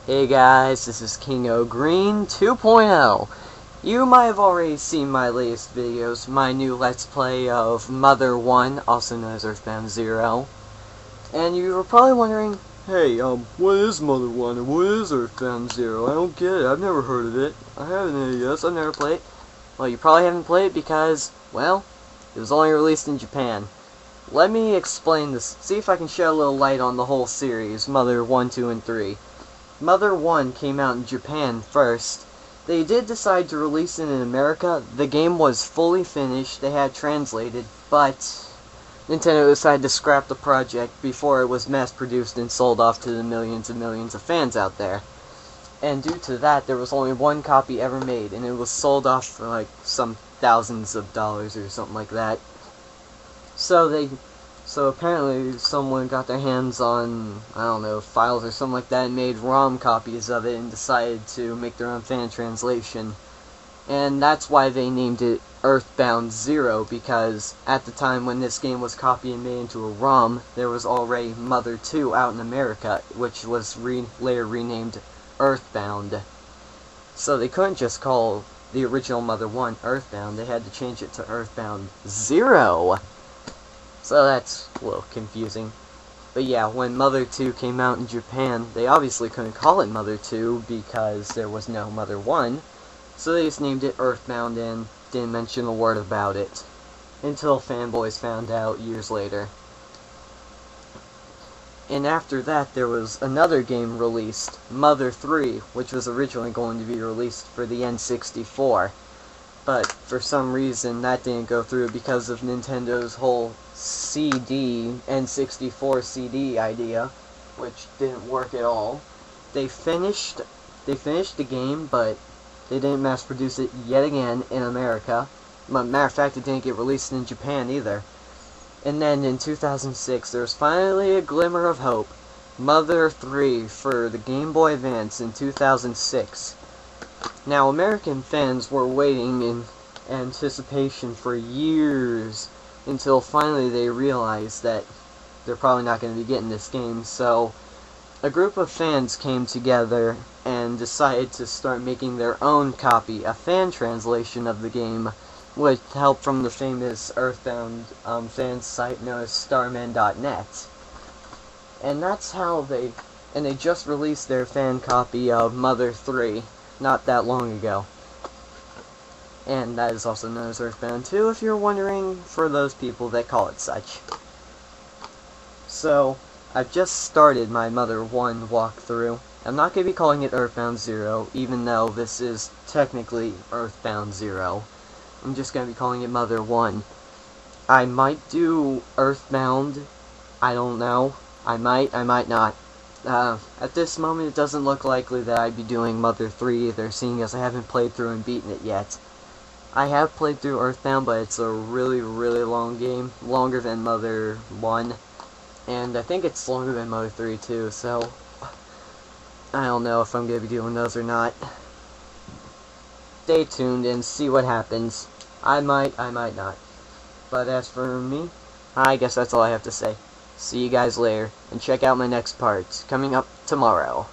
Hey guys, this is King O Green 2.0. You might have already seen my latest videos, my new Let's Play of Mother 1, also known as Earthbound Zero. And you were probably wondering, hey, what is Mother 1 and what is Earthbound Zero? I don't get it, I've never heard of it. I have an NES, I've never played it. Well, you probably haven't played it because, well, it was only released in Japan. Let me explain this, see if I can shed a little light on the whole series, Mother 1, 2, and 3. Mother 1 came out in Japan first. They did decide to release it in America. The game was fully finished, they had translated, but Nintendo decided to scrap the project before it was mass-produced and sold off to the millions and millions of fans out there. And due to that, there was only one copy ever made, and it was sold off for like some thousands of dollars or something like that. So apparently someone got their hands on, I don't know, files or something like that and made ROM copies of it and decided to make their own fan translation. And that's why they named it Earthbound Zero, because at the time when this game was copied and made into a ROM, there was already Mother 2 out in America, which was later renamed Earthbound. So they couldn't just call the original Mother 1 Earthbound, they had to change it to Earthbound Zero. So that's a little confusing. But yeah, when Mother 2 came out in Japan, they obviously couldn't call it Mother 2 because there was no Mother 1. So they just named it Earthbound and didn't mention a word about it. Until fanboys found out years later. And after that, there was another game released, Mother 3, which was originally going to be released for the N64. But for some reason, that didn't go through because of Nintendo's whole N64 CD idea, which didn't work at all. They finished the game, but they didn't mass produce it yet again in America. Matter of fact, it didn't get released in Japan either. And then in 2006, there was finally a glimmer of hope. Mother 3 for the Game Boy Advance in 2006. Now, American fans were waiting in anticipation for years until finally they realized that they're probably not going to be getting this game. So a group of fans came together and decided to start making their own copy, a fan translation of the game, with help from the famous Earthbound fan site known as Starman.net. And that's how they just released their fan copy of Mother 3 not that long ago. And that is also known as Earthbound 2, if you're wondering, for those people that call it such. So, I've just started my Mother 1 walkthrough. I'm not going to be calling it Earthbound Zero, even though this is technically Earthbound Zero. I'm just going to be calling it Mother 1. I might do Earthbound, I don't know. I might not. At this moment, it doesn't look likely that I'd be doing Mother 3 either, seeing as I haven't played through and beaten it yet. I have played through Earthbound, but it's a really, really long game. Longer than Mother 1. And I think it's longer than Mother 3 too, so I don't know if I'm going to be doing those or not. Stay tuned and see what happens. I might not. But as for me, I guess that's all I have to say. See you guys later, and check out my next parts, coming up tomorrow.